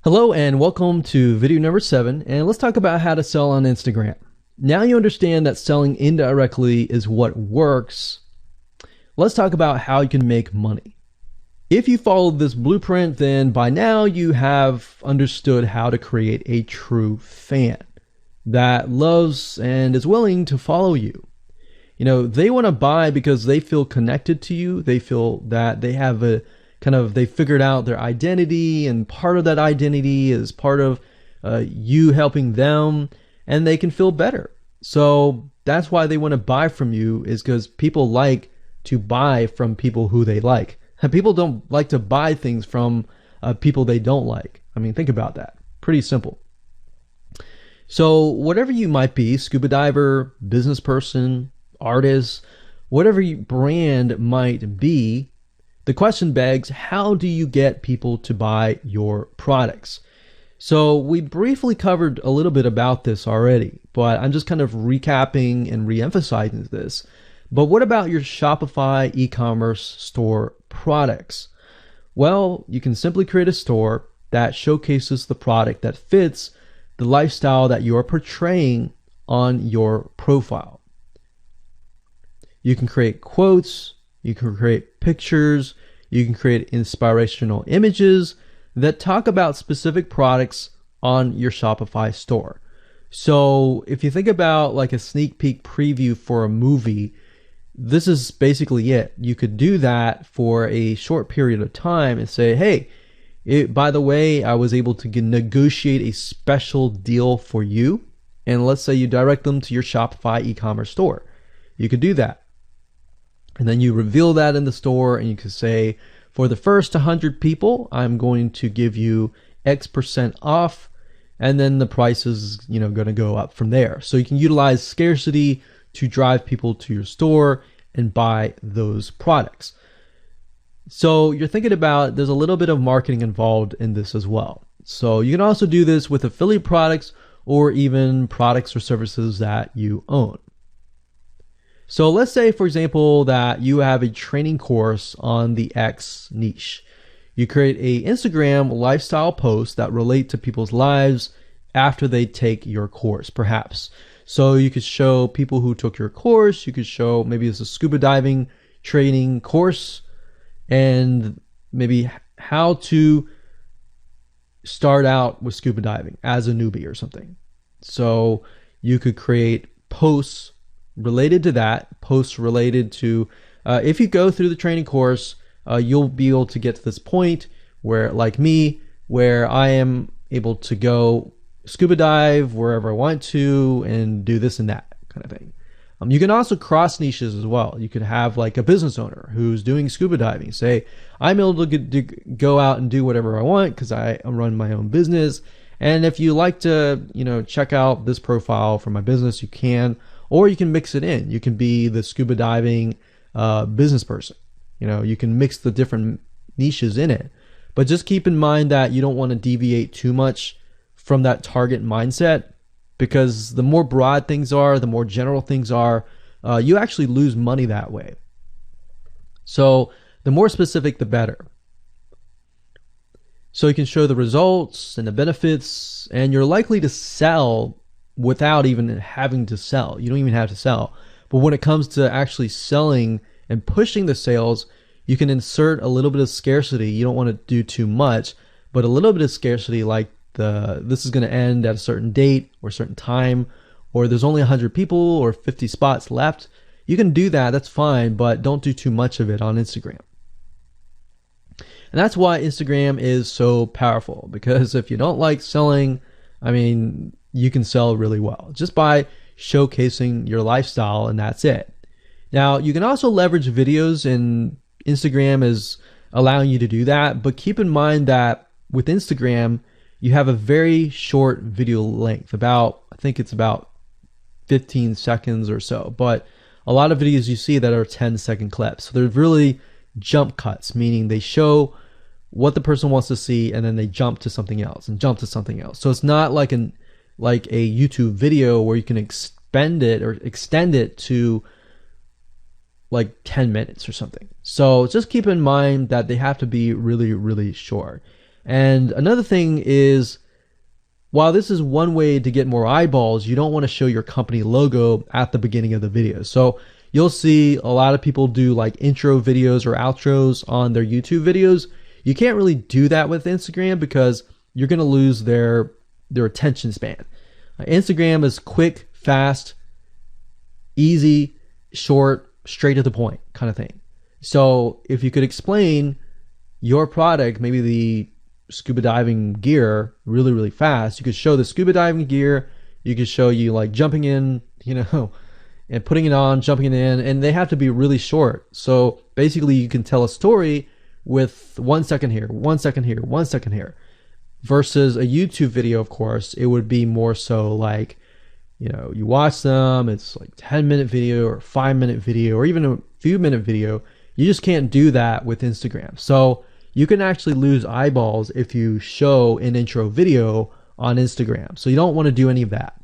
Hello and welcome to video number 7, and let's talk about how to sell on Instagram. Now you understand that selling indirectly is what works. Let's talk about how you can make money. If you followed this blueprint, then by now you have understood how to create a true fan that loves and is willing to follow you. They want to buy because they feel connected to you. They feel that they have they figured out their identity, and part of that identity is part of you helping them, and they can feel better. So that's why they want to buy from you, is because people like to buy from people who they like. And people don't like to buy things from people they don't like. I mean, think about that. Pretty simple. So whatever you might be, scuba diver, business person, artist, whatever your brand might be, the question begs, how do you get people to buy your products? So we briefly covered a little bit about this already, but I'm just kind of recapping and re-emphasizing this. But what about your Shopify e-commerce store products? Well, you can simply create a store that showcases the product that fits the lifestyle that you're portraying on your profile. You can create quotes, you can create pictures, you can create inspirational images that talk about specific products on your Shopify store. So if you think about like a sneak peek preview for a movie, this is basically it. You could do that for a short period of time and say, hey, by the way, I was able to negotiate a special deal for you. And let's say you direct them to your Shopify e-commerce store. You could do that. And then you reveal that in the store, and you can say, for the first 100 people, I'm going to give you X% off, and then the price is, going to go up from there. So you can utilize scarcity to drive people to your store and buy those products. So you're thinking about, there's a little bit of marketing involved in this as well. So you can also do this with affiliate products or even products or services that you own. So let's say, for example, that you have a training course on the X niche. You create a Instagram lifestyle post that relate to people's lives after they take your course, perhaps. So you could show people who took your course. You could show maybe it's a scuba diving training course, and maybe how to start out with scuba diving as a newbie or something. So you could create posts related to that, posts related to, if you go through the training course, you'll be able to get to this point where, like me, where I am able to go scuba dive wherever I want to and do this and that kind of thing. You can also cross niches as well. You could have like a business owner who's doing scuba diving. Say, I'm able to go out and do whatever I want because I run my own business. And if you like to, check out this profile for my business, you can. Or you can mix it in. You can be the scuba diving business person. You can mix the different niches in it. But just keep in mind that you don't want to deviate too much from that target mindset, because the more broad things are, the more general things are, you actually lose money that way. So the more specific, the better. So you can show the results and the benefits, and you're likely to sell without even having to sell. You don't even have to sell. But when it comes to actually selling and pushing the sales, you can insert a little bit of scarcity. You don't want to do too much, but a little bit of scarcity, like this is going to end at a certain date or a certain time, or there's only 100 people or 50 spots left. You can do that. That's fine, but don't do too much of it on Instagram. And that's why Instagram is so powerful, because if you don't like selling, you can sell really well just by showcasing your lifestyle, and that's it. Now, you can also leverage videos, and Instagram is allowing you to do that, but keep in mind that with Instagram, you have a very short video length, I think it's about 15 seconds or so, but a lot of videos you see that are 10-second clips. So they're really jump cuts, meaning they show what the person wants to see, and then they jump to something else and jump to something else. So it's not like a YouTube video where you can extend it to like 10 minutes or something. So just keep in mind that they have to be really, really short. And another thing is, while this is one way to get more eyeballs, you don't want to show your company logo at the beginning of the video. So you'll see a lot of people do like intro videos or outros on their YouTube videos. You can't really do that with Instagram because you're going to lose their attention span. Instagram is quick, fast, easy, short, straight to the point kind of thing. So if you could explain your product, maybe the scuba diving gear, really, really fast, you could show the scuba diving gear. You could show you like jumping in, and putting it on, jumping in, and they have to be really short. So basically you can tell a story with 1 second here, 1 second here, 1 second here. Versus a YouTube video, of course, it would be more so like, you watch them, it's like 10-minute video or 5-minute video or even a few minute video. You just can't do that with Instagram. So you can actually lose eyeballs if you show an intro video on Instagram. So you don't want to do any of that.